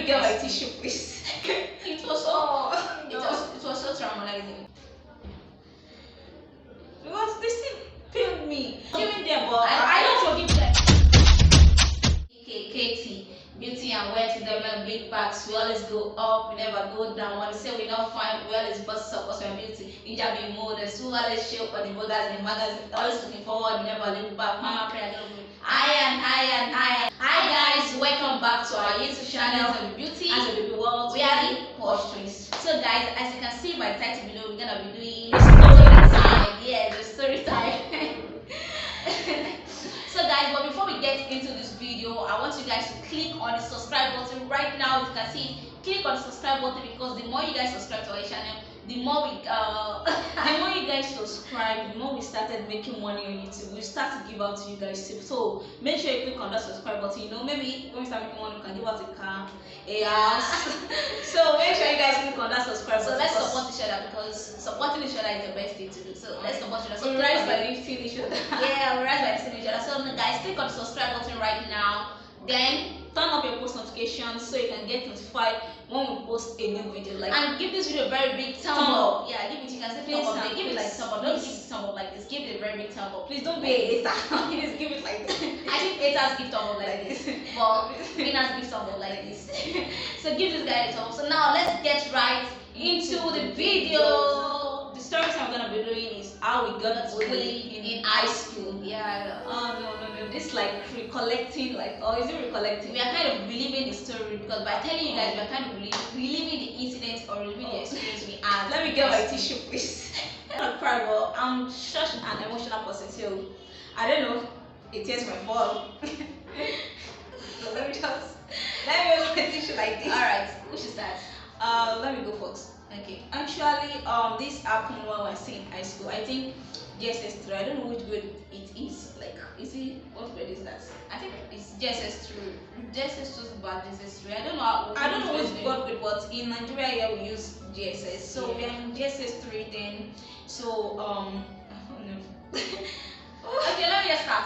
me get my tissue, please. It was so it was so traumatizing. Because this thing pained me. Even there, but I don't forgive them. Katie, beauty and wear to them like big bags. We always go up, we never go down. When we say we not fine, we always bust up us when beauty. You just be modest, who always show for the bloggers, the magazine, always looking forward, never look back. Mama pray, I don't know. Hi guys, welcome back to our YouTube channel of beauty and the baby world. We are the Posh Twins. So guys, as you can see by the title below, we're gonna be doing story time. Yeah, the story time. So guys, but before we get into this video, I want you guys to click on the subscribe button right now. As you can see, click on the subscribe button because the more you guys subscribe to our channel, the more we the more you guys subscribe, the more we started making money on YouTube. We start to give out to you guys tips. So make sure you click on that subscribe button. You know, maybe when we start making money, we can give out a car, a house. So make sure you guys click on that subscribe button. So let's support each other because supporting each other is the best thing to do. So let's support each other. So we rise by lifting each other. Yeah, we rise by lifting each other. So guys, click on the subscribe button right now. Then turn up your post notifications so you can get notified when we post a new video. Like, and give this video a very big thumb up. Yeah, give it. You can say thumb up. Give it like thumb up. Don't give it thumb up like this. Give it a very big thumb up. Please don't be a hater. Please give it like this. I think haters give thumb up like this, but winners give thumb up like this. So give this guy a thumb up. So now let's get right into the video. The story I'm gonna be doing is how we got bullied in high school. Yeah. Oh no. This like recollecting, like, or is it recollecting? We are kind of reliving the story because by telling you guys, we are kind of reliving the incident or reliving the experience we had. Let me get my tissue, please. I'm not cry, but I'm such an emotional person, so I don't know. It is my fault. So let me use my tissue like this. Alright, who should start? Let me go first. Okay. Actually, this happened when I was in high school. I think JSS 3. I don't know which grade it is. Like, is it, what grade is that? I think it's JSS 3. JSS 2 is bad, JSS 3. I don't know which grade, but in Nigeria here we use JSS. So we are in JSS 3 then. So oh no. Okay, let me just start.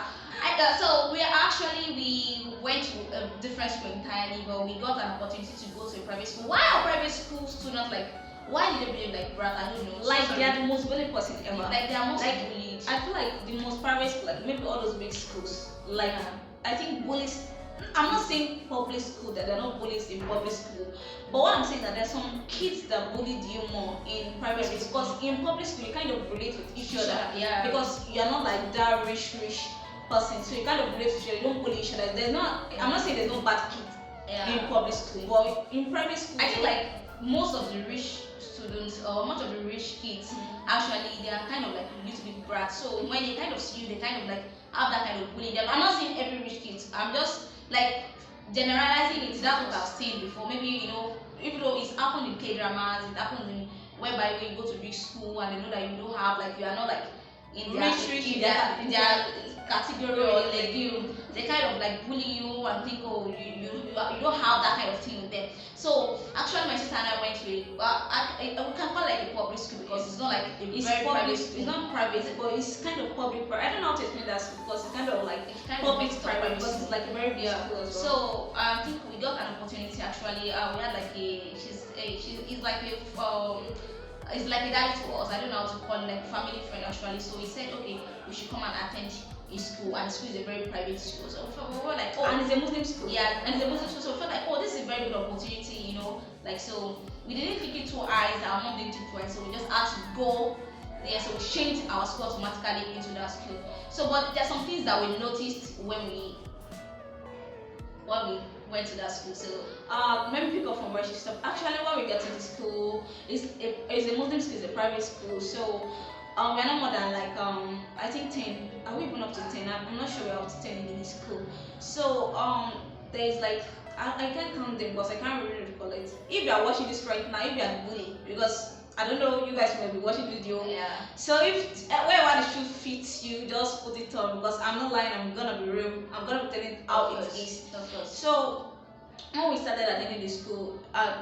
So we went to a different school entirely, but we got an opportunity to go to a private school. Why are private school students like? Why did they believe like brat? I don't know. Like they are the most bullied person ever. Like they are most bullied. I feel like the most private school, like maybe all those big schools. Like I think bullies. I'm not saying public school that they're not bullies in public school, but what I'm saying that there's some kids that bullied you more in private school because in public school you kind of relate with each other. Yeah. Because you're not like that rich person, so you kind of relate with each other. You don't bully each other. There's not. I'm not saying there's no bad kids in public school, but in private school, I think like most of the rich students or much of the rich kids actually they are kind of like a little bit brats. So when they kind of see you, they kind of like have that kind of bullying them. I'm not saying every rich kids. I'm just like generalizing it. That's what I've seen before. Maybe even though it's happened in K-dramas, it happens in whereby when you go to big school and they know that you don't have like you are not like in their category or like they kind of like bully you and think you don't have that kind of thing with them. So actually my sister and I went to we can call it like a public school because it's not like it's very private school. It's not private, but it's kind of public. I don't know how to explain that school because it's kind of like public private because it's like a very big school as well. So I think we got an opportunity actually. We had like she's like it's like a daddy to us. I don't know how to call it, like family friend actually. So he said, okay, we should come and attend his school, and the school is a very private school. So we were like, oh, and it's a Muslim school. Yeah, and it's a Muslim school. So we felt like, oh, this is a very good opportunity, Like so, we didn't think it twice. Our mom didn't think twice. So we just had to go there. So we changed our school automatically into that school. So, but there are some things that we noticed when we went to that school. So let me pick up from where she stopped. Actually, when we get to the school, it's a Muslim school, it's a private school. So we're not more than like I think 10. Are we even up to 10? I'm not sure we're up to 10 in this school. So there's like I can't count them because I can't really recall it. If you are watching this right now, if you are bullied, because I don't know, you guys may be watching the video. Yeah. So if wherever the shoe fits you, just put it on because I'm not lying. I'm gonna be real. I'm gonna be telling how it is. Of course. So when we started attending the school,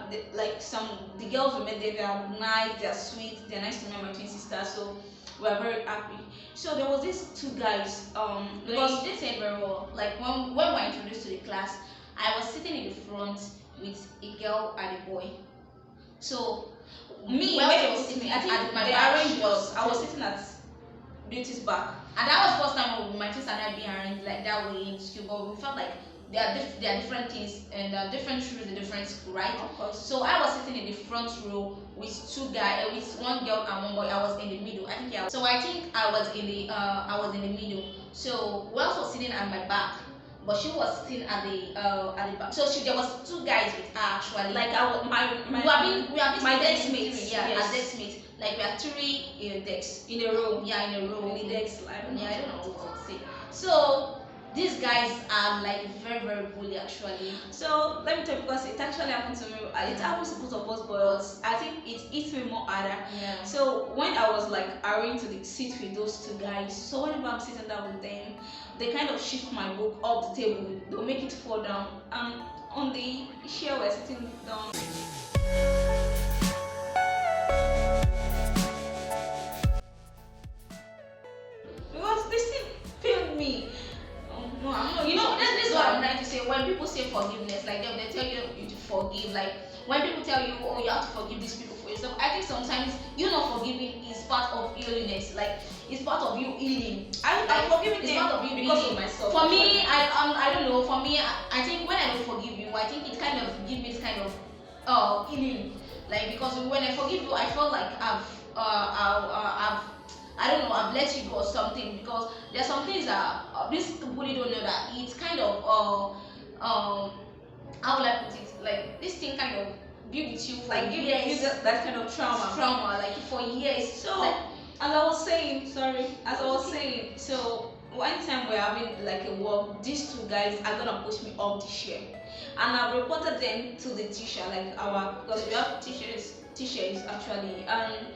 the girls we met there, they are nice, they are sweet, they're nice to me and my twin sister. So we are very happy. So there was these two guys. Because you did say very well. Like when we were introduced to the class, I was sitting in the front with a girl and a boy. So Me, well, when I they was was sitting sitting, I think at my the back, arrange she was, I was sitting- sitting at Beauty's back. and that was first time my twins and I being arranged like that way in school. But we felt like there are different things and there are different rules in different school, right? Of course. So I was sitting in the front row with two guys, with one girl and one boy. I was in the middle. I think so I think I was in the middle. So Wells was sitting at my back, but she was sitting at the back. So there was two guys with her actually. Like I was, we have been my sitting desk in mates, three, yeah, yes. as desk mates. Like we are three decks in a row. Yeah, in a row. In the decks, I don't know. Yeah, I don't know what to say. So these guys are like very very bully actually. So let me tell you, because it actually happened to me. It happens to both of us, but I think it hits me more harder. Yeah. So when I was like arranged to sit with those two guys, so whenever I'm sitting down with them, they kind of shift my book up the table. They'll make it fall down. And on the chair we're sitting down. Because this thing pained me. No, I'm not. You know, this is what I'm trying to say. When people say forgiveness, like they tell you to forgive. Like when people tell you, oh, you have to forgive these people for yourself. I think sometimes you not forgiving is part of illness. Like it's part of you healing. I'm forgiving it's them part of you because healing. of myself. For me, I don't know. For me, I think when I don't forgive you, I think it kind of gives me this kind of healing. Like because when I forgive you, I feel like I've I don't know, I've let you go or something, because there's some things that this bully don't know that it's kind of how will I put it? Like this thing kind of be with you for like give years. you that kind of trauma like for years. So like, as I was saying, so one time we're having like a walk, these two guys are gonna push me off the chair, and I've reported them to the teacher, like because we have teachers actually, and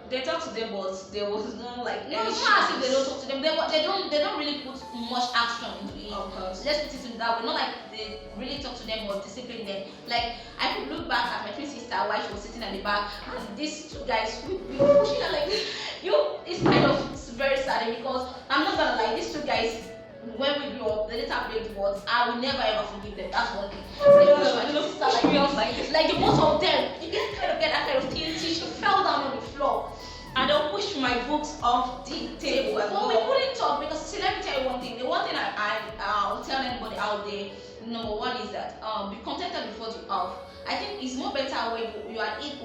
they talk to them, but there was no like no, it's not as if they don't talk to them. They don't really put much action into it. Of course. Let's put it in that way. Not like they really talk to them or discipline them. Like I could look back at my twin sister while she was sitting at the back, and these two guys we were pushing her like this. It's kind of very sad because I'm not gonna lie, these two guys, when we grew up, they later played words. I will never ever forgive them. That's one thing. They push my twin sister like the both of them. You get that kind of thing. She fell down on the floor. And they'll push my books off the table as well. We couldn't talk because, see, let me tell you one thing. The one thing I'll tell anybody out there, number one is that be contented before you have. I think it's more better when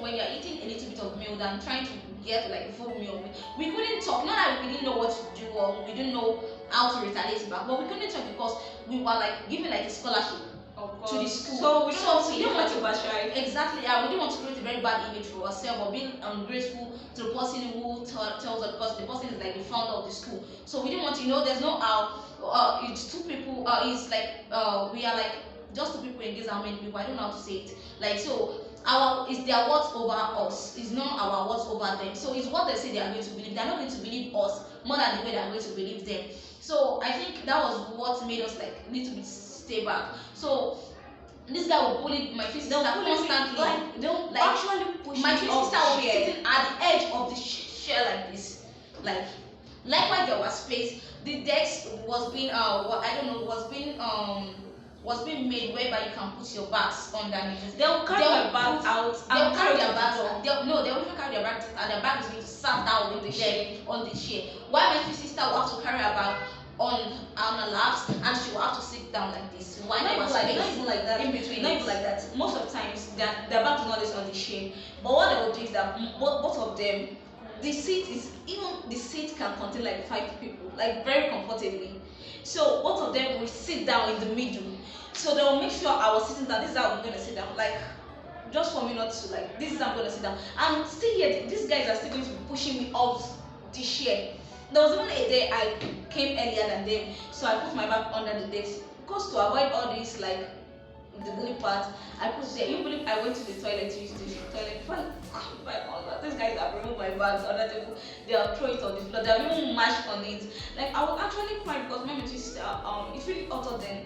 when you're eating a little bit of meal than trying to get like full meal. We couldn't talk, not that we didn't know what to do or we didn't know how to retaliate back, but we couldn't talk because we were like given like a scholarship to the school. So we didn't want to bash, right? Exactly, yeah. We didn't want to create a very bad image for ourselves or being ungrateful to the person who tells us, because the person is like the founder of the school. So we didn't want to, there's no how. It's two people. It's like we are like just two people against how many people? I don't know how to say it. Like so. It's their words over us. It's not our words over them. So it's what they say they are going to believe. They're not going to believe us more than the way they are going to believe them. So I think that was what made us like need to be stay back. So this guy will bully my twin sister constantly. They'll like actually push my twin me off sister the was chair. sitting at the edge of the chair like this. Like likewise there was space. The desk was being was being made whereby you can put your bags underneath. They'll carry their bags out. They'll carry their bags out. They'll even carry their bags and their bag is going to sat down on the chair. While my twin sister will have to carry her bag on her laps and she will have to sit down like this. Why not even like that. In between. Not even like that. Most of the times their back is not this on the chair. But what they will do is that both of them, the seat can contain like 5 people, like very comfortably. So both of them will sit down in the middle. So they will make sure I was sitting down. This is how I'm gonna sit down. Like just for me not to like. This is how I'm gonna sit down. And still here, these guys are still going to be pushing me off the chair. There was even a day I came earlier than them, so I put my bag under the desk. Because to avoid all this like the bully part, I put there. You believe I went to the toilet to use the toilet before I come back on that. These guys have removed my bags under the table. They'll throw it on the floor. They'll even mash on it. Like I was actually crying because my sister it really uttered them.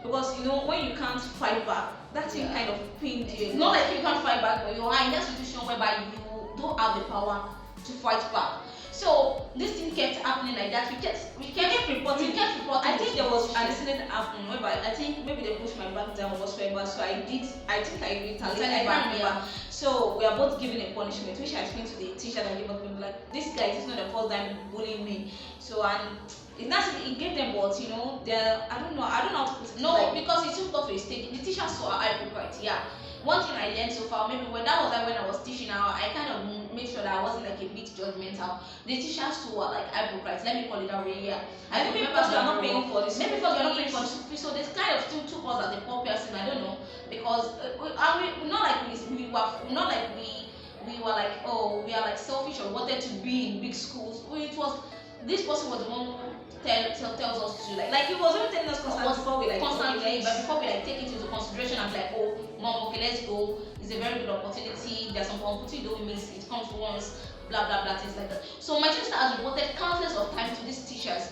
Because when you can't fight back, that thing kind of pained you. It's not like you can't fight back, but you are in that situation whereby you don't have the power to fight back. So this thing kept happening like that. We kept reporting. I think there was an incident happened whereby I think maybe they pushed my back down whatsoever. So I think I retaliated. I can't remember. So we are both given a punishment, which I explained to the teacher that gave us like this guy is not the first time bullying me. So and it gave them what I don't know how to put it. No, like, because it took off a stage. The teacher saw our hypocrite. Yeah. One thing I learned so far, maybe when I was teaching now, I kind of made sure that I wasn't like a bit judgmental. The teachers too were like hypocrites. Let me call it that way. Yeah. I remember because you're not paying for this. Maybe because you're not paying for the school fee. So this kind of still took us as a poor person. I don't know, because we not like we were like, oh, we are like selfish or wanted to be in big schools. It was this person was the one who tells us to like it was even telling us constantly but before we like take it into consideration and be like, oh mom, okay, let's go, it's a very good opportunity, there's some opportunity you don't miss, it comes once, blah blah blah, things like that. So my sister has reported countless of times to these teachers,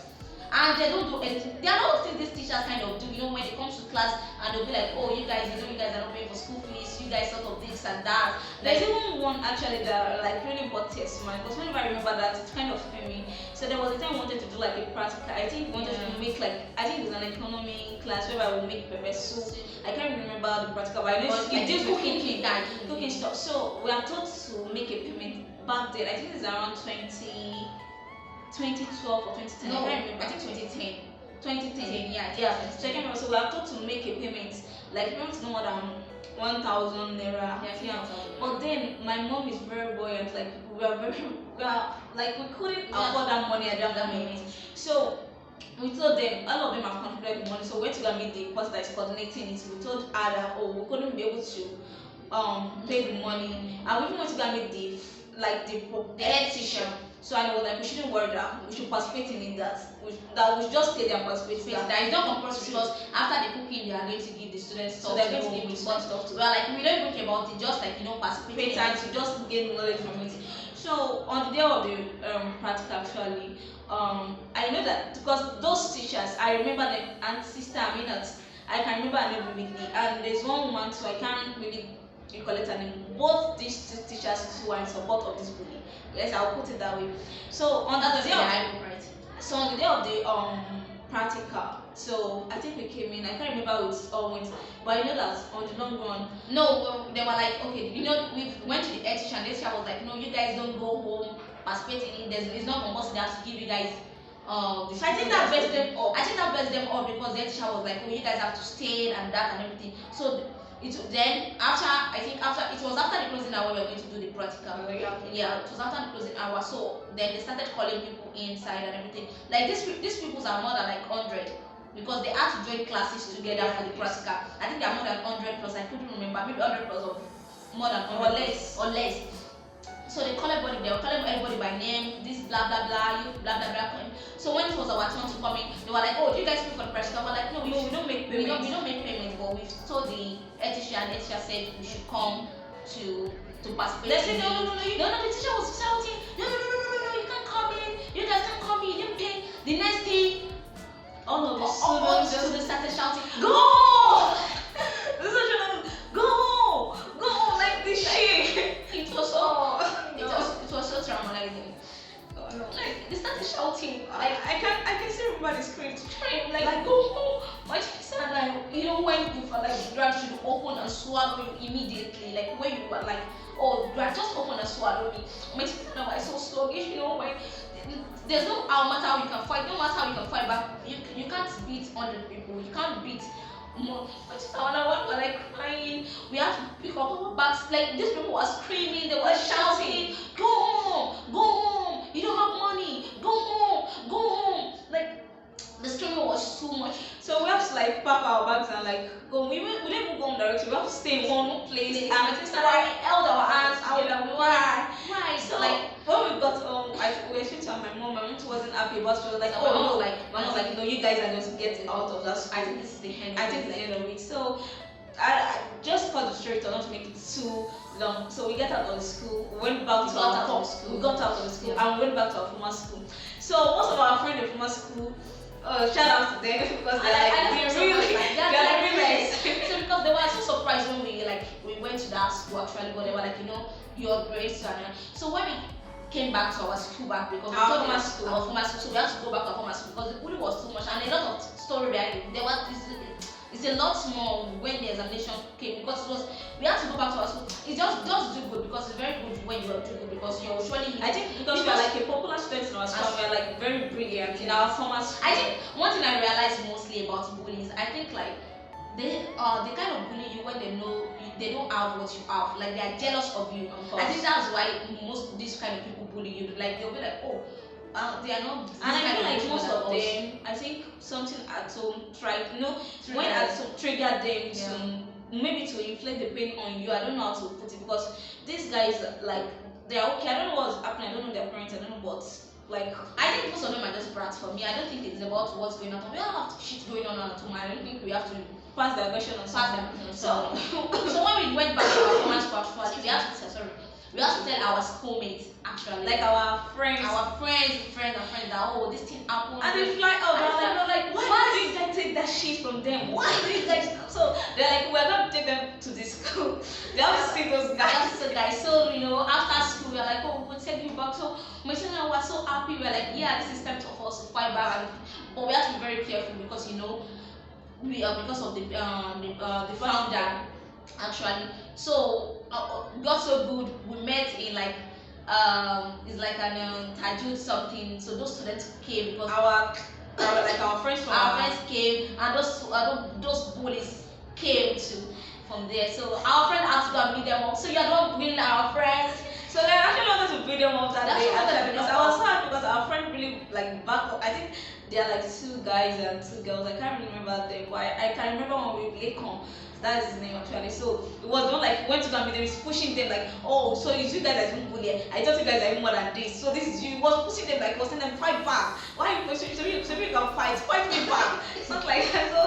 and they don't do anything. There are a lot of things these teachers kind of do, when it comes to class, and they'll be like, oh, you guys are not paying for school fees, you guys sort of this and that. There's even one actually that like really bought tears to mine, because whenever I remember that, it kind of hit me. So there was a time I wanted to do like a practical. I think we wanted to make I think it was an economy class where I would make pepper soup. I can't remember the practical, but I know it did cooking stuff. So we are taught to make a payment back then. I think it's around 2012 or 2010. No, I can't remember. I think 2010. 2010. Yeah. So I can't remember. So we are taught to make a payment, like payment no more than 1,000 naira. Yeah. But then my mom is very buoyant. Like we couldn't afford that money at that moment. So we told them, all of them have contributed the money. So we went to go meet the person that is coordinating it. We told her that we couldn't be able to pay the money, and we even went to go meet the head teacher. So I was like, we shouldn't worry that we should participate in that. That we should just stay there and participate. That is not compulsory, because after the cooking, they are going to give the students stuff. So they're going to give me stuff. We are like, we don't even care about it, just like participate and to just gain knowledge from it. So on the day of the practical, actually, I know that because those teachers, I remember them, and sister Aminat, I can remember her name vividly, and there's one woman, so I can't really recollect her name. Both these teachers who are in support of this bully. Yes, I'll put it that way. So on the day of the practical, so I think we came in. I can't remember how it all went, but I know that on the long run, they were like, okay, we went to the head teacher, and the teacher was like, no, you guys don't go home, participate in it. It's not compulsory. They have to give you guys. So I think that blessed them up. I think that blessed them up, because the head teacher was like, oh, you guys have to stay and that and everything. So after it was after the closing hour we were going to do the practical. Yeah, it was after the closing hour. So then they started calling people inside and everything. Like these people are more than like 100, because they had to join classes together for the practical. I think they are more than 100 plus. I couldn't remember, maybe 100 plus or more than 100 or less. So they were calling everybody by name, this blah blah blah, you blah blah blah. So when it was our turn to come in, they were like, oh, do you guys pay for the practical? We're like, no, we don't make payment. We don't make payment, but we told the head teacher, and the teacher said we should come to participate. They said no. The teacher was shouting, no, you can't come in. You guys can't come in. You didn't pay. The next thing, all of the students started shouting, go! Go! Like this shit. It was so traumatizing. Like they started shouting. Like I can still remember the scream. Like go home. My teacher said like, when you feel like you should open and swallow you immediately. Like when you were like, oh, you just open and swallow me. My teacher said I was so sluggish. When there's no matter how you can fight, no matter how you can fight back, you can't beat 100 people. You can't beat more. But we're like crying. We have to pick up our bags. Like these people were screaming, they were shouting, go home, you don't have money, go home. Like the screaming was too much. So we have to like pack our bags and like go. We didn't even go home directly. We have to stay in one place. And my sister held our hands together. We cried. Why? So like when we got home, we were speaking to my mom. My mom wasn't happy, but she was like, my mom was like, no, you guys are going to get out of that school. I think this is the end. I think it's the end of it. So I just cut the story to not make it too long. So we got out of the school. We went back to our home. We got out of the school and we went back to our former school. So most of our friends in former school, shout out to them because they're really nice. So because they were so surprised when we went to that school actually, but they were like, your grades and so when we came back to our school back because we Our told former them school. our former school, so we had to go back to our former school because the bully was too much and a lot of story behind it. There was it's a lot more when the examination came because it was we had to go back to our school. It's just do good because it's very good when you are do good because you're surely. I think because we are like a popular student in our school, we are like very brilliant in our former school. I think one thing I realized mostly about bullies, I think like they kind of bully you when they know they don't have what you have, like they are jealous of you. I think that's why most these kind of people bully you. Like they'll be like, oh, they are not. And I feel like most of them, I think something at home tried, when at home triggered them to maybe to inflict the pain on you. I don't know how to put it because these guys like they are okay. I don't know what's happening. I don't know their parents. I don't know what. Like I think most of them are just brats for me. I don't think it's about what's going on. We all have shit going on at home. I don't think we have to pass the question on something. So when we went back to our former school, actually, we have to tell our schoolmates actually, like our friends that oh this thing happened. And they fly out. They're like, why did you guys take that shit from them? Why did you guys? So they're like, we're gonna take them to the school. They have to see those guys. So after school we're like, oh we'll take you back. So my sister and I were so happy. We're like, yeah, this is time for us to fight back. But we have to be very careful because we are because of the founder actually. So got so good. We met in like it's like an tajud something. So those students came because our friends from our friends came and those bullies came too from there. So our friend had to go and meet them up. So you are not bringing our friends. So they actually wanted to beat them up that day actually because I was sad because our friend really like back up. I think there are like 2 guys and 2 girls. I can't really remember them, but I can remember when we played con. That's his name actually. So it was not like went to go and meet them, he's pushing them like, oh, so it's you guys that don't bully. I thought you guys are even more than this. So this is you. He was pushing them like was telling them fight back. Why are you pushing? So you can fight me back. Something like that. So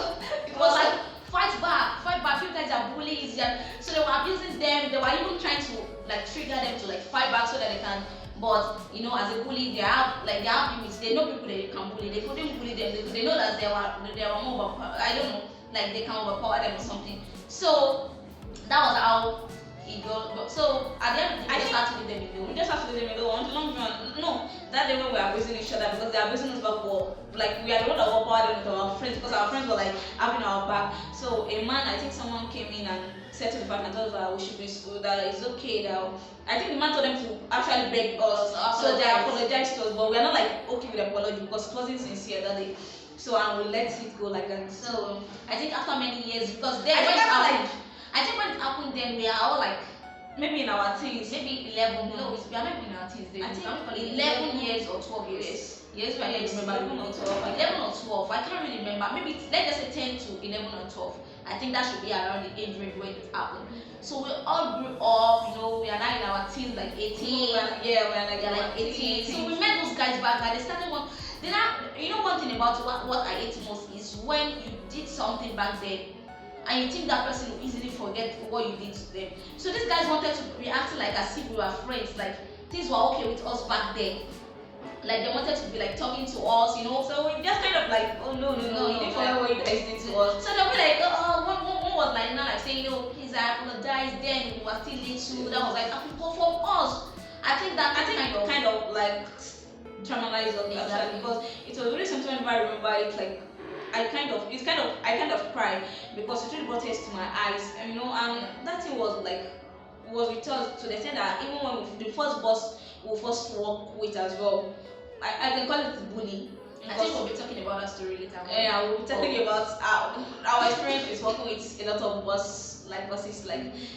it was like fight back. You guys are bullies. Yeah. So they were abusing them. They were even trying to like trigger them to like fight back so that they can. But as a bully, they have limits. They know people they can bully. They couldn't bully them because they know that they were more. I don't know, like they can overpower them or something. So that was how it goes. So at the end, I just have to leave them alone. We just have to leave them alone. Long run, no. That day when we were abusing each other because they are abusing us back for like we are the one that overpowered them with our friends because our friends were like having our back. So a man, I think someone came in and said to the fact and told us that we should be school, that it's okay that I think the man told them to actually beg us. So they apologized to us, but we are not like okay with the apology because it wasn't sincere that day. So and we let it go like that. So I think after many years because then I think when it happened then we are all like maybe in our teens, maybe 11. No, we are not in our teens. I think 11 years or 12 years. Yes, I don't remember 11 or 12. 11 or 12. I can't really remember. Maybe let's just say 10 to 11 or 12. I think that should be around the age range when it happened. So we all grew up. We are now in our teens, like 18. We're like 18. So we met those guys back and they started one. Then one thing about what I hate most is when you did something back then and you think that person will easily forget what you did to them. So these guys wanted to react like as if we were friends, like things were okay with us back then. Like they wanted to be like talking to us, So we just kind of like, oh no, you didn't forget what you guys did to us. So they'll be like, one was like now like saying, please I apologize. Then we were still little. That was like, but from us, I think kind of like traumatized us actually because it was really something when I remember it like. I kind of cried because it really brought tears to my eyes, and that thing was with us to the extent that even when the first boss we first work with as well, I can call it bully. I think we'll be talking about that story later. Yeah, we'll be talking about our experience with working with a lot of bosses.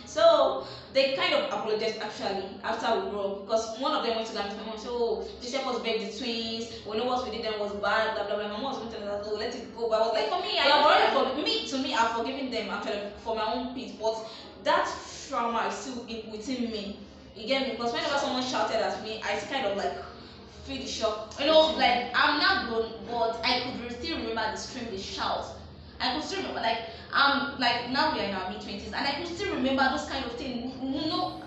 So they kind of apologized actually after we grew up because one of them went to my mom and said, oh, this help us beg the twins, we know what we did then was bad, blah blah blah. My mom was going to tell us, oh, let it go. But I was like, for me, I've forgiven them actually for my own peace, but that trauma is still within me. You get me? Because whenever someone shouted at me, I kind of like feel the shock. Like I'm not grown, but I could still remember the scream, the shout. I could still remember, like now we are in our mid-20s, and I could still remember those kind of things.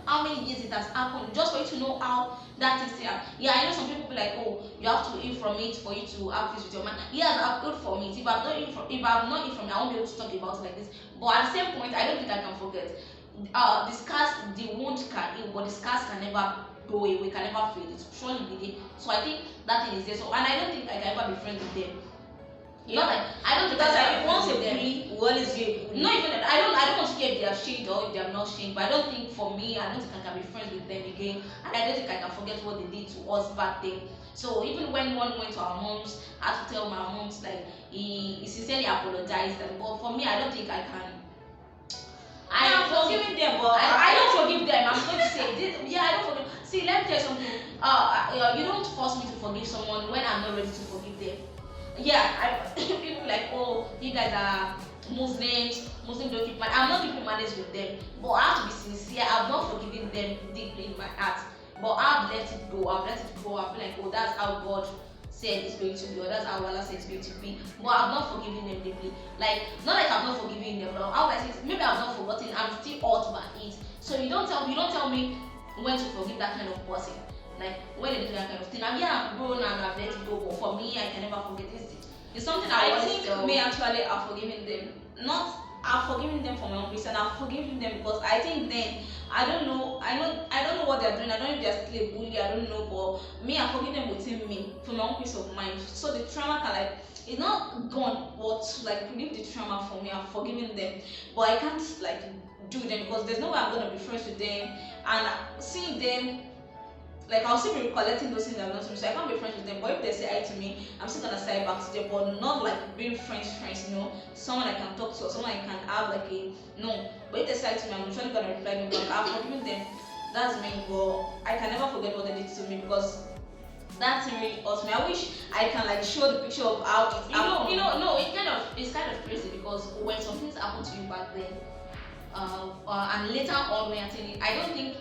How many years it has happened, just for you to know how that is here. Yeah, I know some people be like, oh, you have to eat from it for you to have this with your man. Yes, I've eaten from it. If I've not eaten from it, I won't be able to talk about it like this. But at the same point, I don't think I can forget. The wound can heal, but the scars can never go away, can never fade. It will surely be there. So I think that thing is there. So, and I don't think I can ever be friends with them. Not like I don't, because I once a with them. bully will always be a bully. Not even that. I don't want to care if they have changed or if they have not changed. But I don't think for me, I don't think I can be friends with them again. And I don't think I can forget what they did to us back then. So even when one went to our moms, I had to tell my moms like he sincerely apologized. But for me, I don't think I can. I'm forgiving them, but I don't forgive them. I'm going to say this. Yeah, I don't forgive. See, let me tell you something. You don't force me to forgive someone when I'm not ready to forgive them. Yeah, people like, oh, you guys are Muslims don't keep marriage. I'm not keeping marriage with them, but I have to be sincere. I've not forgiven them deeply in my heart, but I've let it go. I've been like, oh, that's how God said it's going to be, or that's how Allah said it's going to be. But I've not forgiven them deeply. Like, not like I've not forgiven them, but how I say maybe I've not forgotten. I'm still hurt by it. So you don't tell me when to forgive that kind of person. Like when they do that kind of thing. And yeah, I've grown and I've let it go, but for me, I can never forget this. It's something I think me actually are forgiving them. Not I've forgiven them for my own reason. I've forgiven them because I think then I don't know what they're doing. I don't know if they're still a bully. I don't know, but me, I forgive them within me for my own peace of mind. So the trauma can like it's not gone, but like relieve the trauma for me. I've forgiven them, but I can't like do them because there's no way I'm gonna be friends with them and seeing them. Like I'll still be recollecting those things I've done to me, so I can't be friends with them. But if they say hi to me, I'm still gonna say back to them, but not like being friends, you know, someone I can talk to or someone I can have like a no. But if they say hi to me, I'm usually gonna reply them back. I've forgiven them. That's me, but I can never forget what they did to me because that thing really hurts me. I wish I can like show the picture of how it happened. No, it's kind of crazy because when some things happen to you back then, and later on when you're telling, I don't think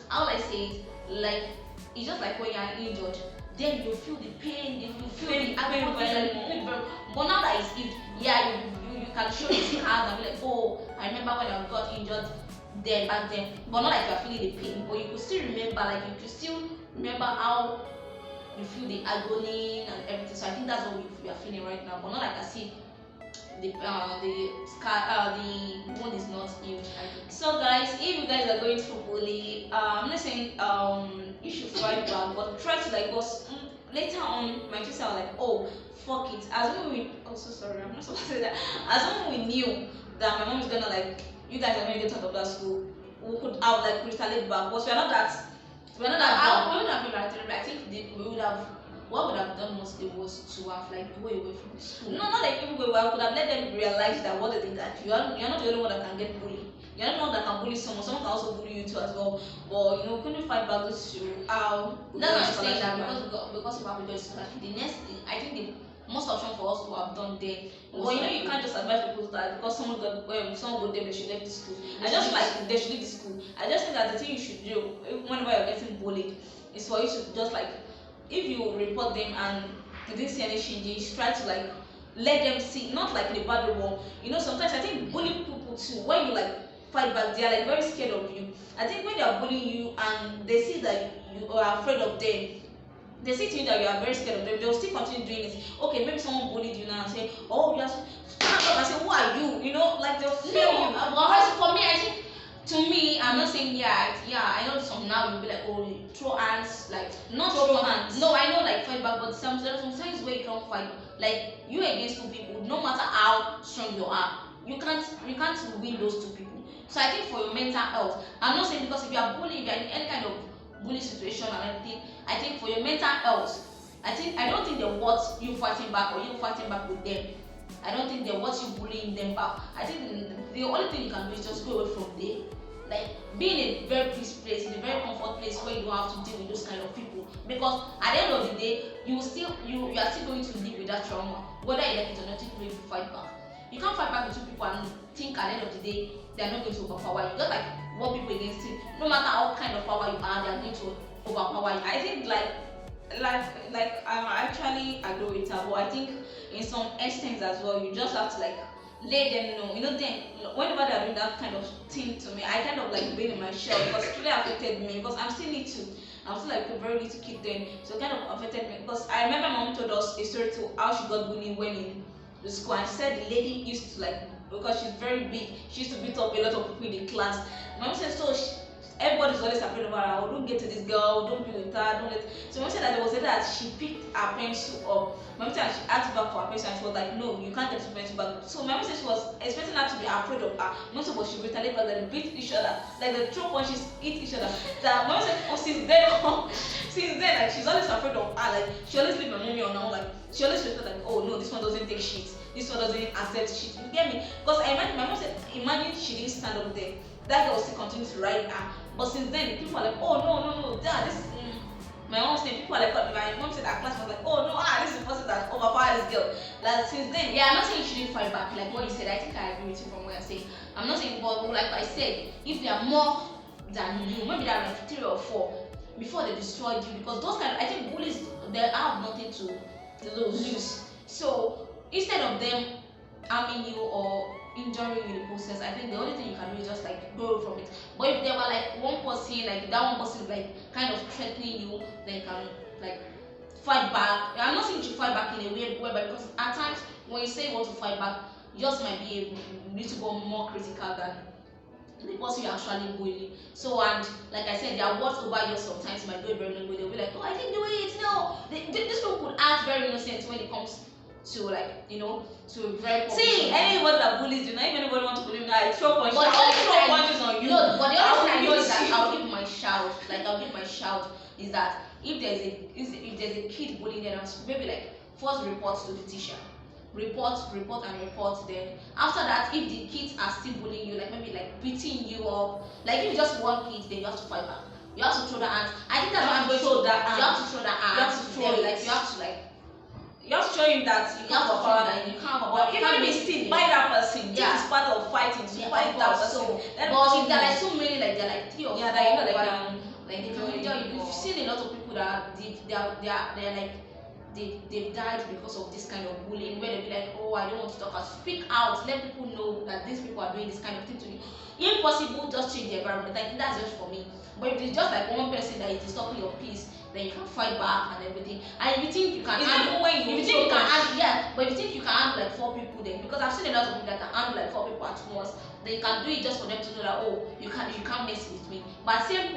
how will I say it, like it's just like when you're injured, then you feel the pain, then you feel the agony, but now that it's healed, yeah, you can show the scars and be like, oh, I remember when I got injured back then, but not like you're feeling the pain, but you could still remember, like you could still remember how you feel the agony and everything. So I think that's what we are feeling right now, but not like I see the scar, the wound is not healed. So guys, if you guys are going through bully, I'm not saying you should fight back, but try to like because later on my teacher was like, oh fuck it. As when we so sorry, I'm not supposed to say that. As when we knew that my mom is gonna like you guys are going to get out of that school, we could have like retaliate back. But we're not that we wouldn't have been retaliated. I think we would have. What would have done mostly was to have like go away from the school. No, not like people go away. I could have let them realize that what they did that you're not the only one that can get bullied. You're not the one that can bully someone. Someone can also bully you too as well. But you know, we couldn't fight back this issue. That's what I'm saying that because of our religious scholarship, the next thing I think the most option for us to have done then. But you know, you can't just advise people that because someone got them, they should leave the school. I just like they should leave the school. I just think that the thing you should do whenever you're getting bullied is for you to just like. If you report them and you didn't see any changes, try to like let them see, not like in a bad way. You know, sometimes I think bullying people too, when you like fight back, they are like very scared of you. I think when they are bullying you and they see that you are afraid of them, they see to you that you are very scared of them, they'll still continue doing it. Okay, maybe someone bullied you now and say, oh, you are stand up and say, who are you? You know, like they'll fear you. But for me, I think. To me, I'm not saying yeah, I know some now you'll be like, oh, throw hands, like not throw hands. No, I know like fight back, but sometimes where you can't fight, like you against two people, no matter how strong you are, you can't win those two people. So I think for your mental health, I'm not saying because if you are bullying, if you are in any kind of bully situation and everything, I think for your mental health, I don't think they're worth you fighting back or you fighting back with them. I don't think they're worth you bullying them back. I think the only thing you can do is just go away from there. Like being in a very peace place, in a very comfort place where you don't have to deal with those kind of people. Because at the end of the day, you are still going to live with that trauma, whether you like it or not. You will fight back. You can't fight back with two people and think at the end of the day they are not going to overpower you. Just like one people against it. No matter how kind of power you are, they are going to overpower you. I think like I actually agree with her, but I think in some extent as well, you just have to like let them know. You know, then whenever they're doing that kind of thing to me, I kind of like being in my shell because it really affected me because I'm still little. I'm still like a very little kid then, so it kind of affected me because I remember my mom told us a story to how she got bullied when in the school, and she said the lady used to like because she's very big, she used to beat up a lot of people in the class. My mom said so. everybody's always afraid of her. Oh, don't get to this girl, don't be with her, don't let. So when said that there was a day that she picked her pencil up. Mommy said she asked back for her pencil and she was like, no, you can't get the pencil back. So mommy said she was expecting her to be afraid of her. Mommy said, but she retaliated back, they beat each other, like the throw punches eat each other. That mommy said, oh, since then, like she's always afraid of her. Like she always leave my mommy on now. Like she always felt like, oh no, this one doesn't take shit. This one doesn't accept shit. You get me? Because I imagine my mom said, imagine she didn't stand up there. That girl still continues to ride her. But since then, people are like, oh no, Dad, this is. My mom said, people are like, my mom said, our class was like, oh no, this is the person that overpowered this girl. Like since then, yeah, I'm not saying she didn't fight back. Like what you said, I think I agree with you from what you're saying. I'm not saying, but like I said, if they are more than you, maybe there are like 3 or 4 before they destroyed you, because those kind of, I think bullies, they have nothing to lose. So instead of them harming you or injuring you in the process, I think the only thing you can do is just like borrow from it. But if there were like one person, like that one person like kind of threatening you, then you can like fight back. I'm not saying you should fight back in a way whereby, because at times when you say you want to fight back, you just might be a little bit more critical than the person you're actually bullying. So, and like I said, their words over yours sometimes might go very long. They'll be like, oh, I didn't do it. No, these people could act very innocent when it comes to like, you know, to very see anybody that bullies you, not even anybody want to bully me. I throw punches. But I'll throw punches on you. No, but the other thing I know is that I'll give my shout. Like I'll give my shout is that if there's a kid bullying them, maybe like first report to the teacher. Report. Then after that, if the kids are still bullying you, like maybe like beating you up, like if you just one kid, then you have to fight back. You have to throw the hands. I think that's what I'm going to throw that hand. You have to throw the hand. You have to throw it. Like you have to like. You have to show him that you have to power that you can't. But even if it's still by that person, this is part of fighting. So fight that person. So, but if there are like so many, like there are like 3 or 4. Yeah, that you know, like they can enjoy you. You've seen a lot of people that they're like they've died because of this kind of bullying, where they be like, oh, I don't want to talk out. Speak out, let people know that these people are doing this kind of thing to you. Impossible, just change the environment. I think that's just for me. But if it's just like one person that is disturbing your peace, then you can fight back and everything. And if you think you can handle, but if you think you can handle like 4 people, then because I've seen a lot of people that can handle like 4 people at once, then you can do it just for them to know that, oh, you can't mess with me. But at the same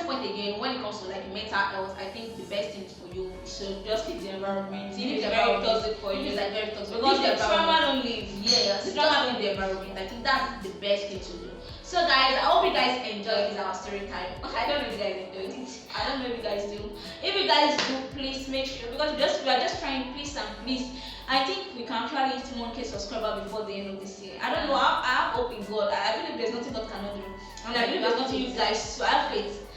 point again, when it comes to like mental health, I think the best thing for you is to just keep the environment. If it's very toxic for you, it's like very toxic. Because the trauma don't leave. Yeah, the trauma don't leave the environment. I think that's the best thing to do. So guys, I hope you guys enjoyed this our story time. I don't know if you guys enjoyed it. I don't know if you guys do. If you guys do, please make sure, because we are just trying, please and please. I think we can actually hit 1K subscriber before the end of this year. I don't know. I have hope in God. I believe there's nothing God cannot do. And I believe there's nothing you guys. So I have faith.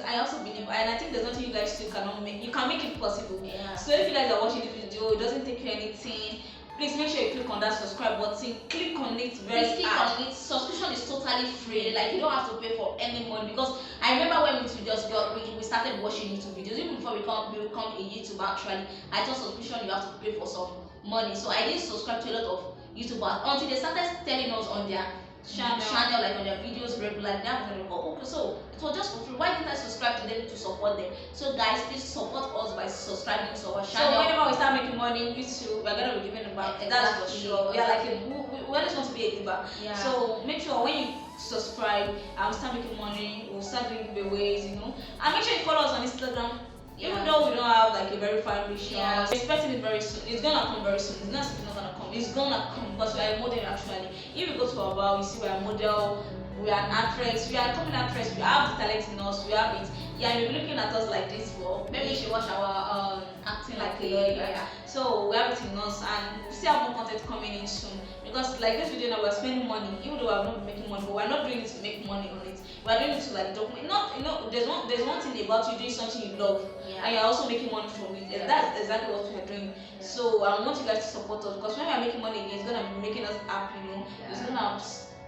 I also believe, and I think there's nothing you guys still cannot make. You can make it possible. Yeah. So if you guys are watching the video, it doesn't take you anything. Please make sure you click on that subscribe button. Click on it very hard. Click on it. Subscription is totally free. Like you don't have to pay for any money, because I remember when we started watching YouTube videos, even before we become a YouTuber. Actually, I thought subscription you have to pay for some money. So I didn't subscribe to a lot of YouTubers until they started telling us on their channel, like on their videos regularly. Oh, okay, so it was just for free. Why didn't I subscribe to them to support them? So guys, please support us by subscribing to our channel. So whenever we start making money, we're gonna be giving it back. Exactly. That's for sure. We are like we always want to be a giver. Yeah. So make sure when you subscribe and start making money, we'll start doing giveaways, you know. And make sure you follow us on Instagram. Yeah. Even though we don't have like a verified mission, we're expecting it very soon. It's gonna come very soon. It's not gonna come. It's gonna come, because we are a model actually. If you go to our bar, you see we are a model, we are an actress, we are a coming actress, we have the talent in us, we have it. Yeah, you'll be looking at us like this for maybe you should watch our acting like a yeah. So we have it in us, and we still have more content coming in soon. Because like this video now, we're spending money, even though we're not making money, but we're not doing it to make money on it. We're doing it to like document. Not, you know, there's one thing about you doing something you love, and you're also making money from it. And that's exactly what we're doing. So I want you guys to support us, because when we're making money again, it's gonna be making us happy, you know. It's gonna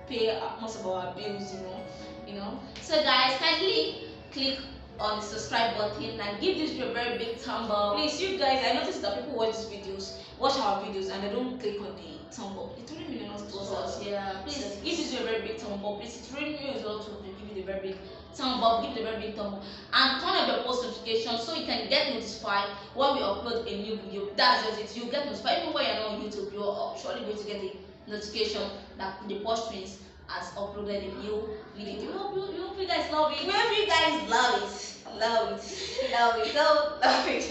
pay most of our bills, you know. So guys, kindly click on the subscribe button and give this video a very big thumb up. Please, you guys, I noticed that people watch our videos, and they don't click on the thumb up. It really means a lot to us. Yeah. Please give this video a very big thumb up. Please, it really means a lot to give it a very big thumb up. Give it a very big thumb up, and turn on your post notifications so you can get notified when we upload a new video. That's just it. You get notified even when you're not on YouTube. You're surely going to get a notification that the post twins has uploaded a new video. We hope you guys love it. We hope you guys love it. Love it. Love it. So love it.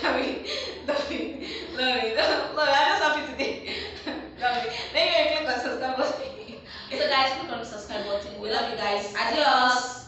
Love it. Love it. Love it. Love it. I'm just happy today. Love it. Make sure you click on subscribe button. So guys, click on the subscribe button. We love you guys. Adios.